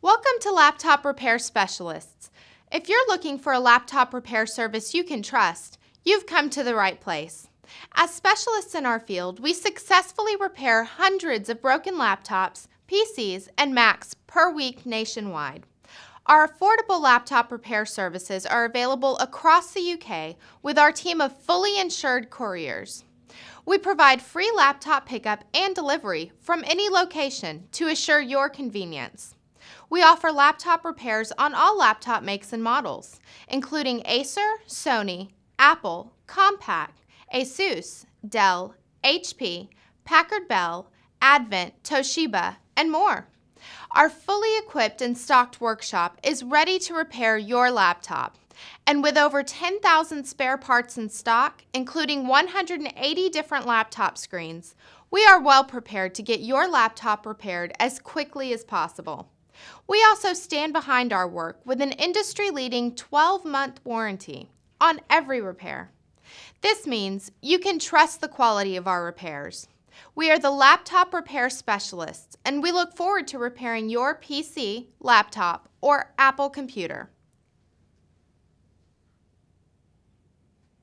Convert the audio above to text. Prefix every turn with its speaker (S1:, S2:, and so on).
S1: Welcome to Laptop Repair Specialists. If you're looking for a laptop repair service you can trust, you've come to the right place. As specialists in our field, we successfully repair hundreds of broken laptops, PCs, and Macs per week nationwide. Our affordable laptop repair services are available across the UK with our team of fully insured couriers. We provide free laptop pickup and delivery from any location to assure your convenience. We offer laptop repairs on all laptop makes and models, including Acer, Sony, Apple, Compaq, Asus, Dell, HP, Packard Bell, Advent, Toshiba, and more. Our fully equipped and stocked workshop is ready to repair your laptop. And with over 10,000 spare parts in stock, including 180 different laptop screens, we are well prepared to get your laptop repaired as quickly as possible. We also stand behind our work with an industry-leading 12-month warranty on every repair. This means you can trust the quality of our repairs. We are the laptop repair specialists, and we look forward to repairing your PC, laptop, or Apple computer.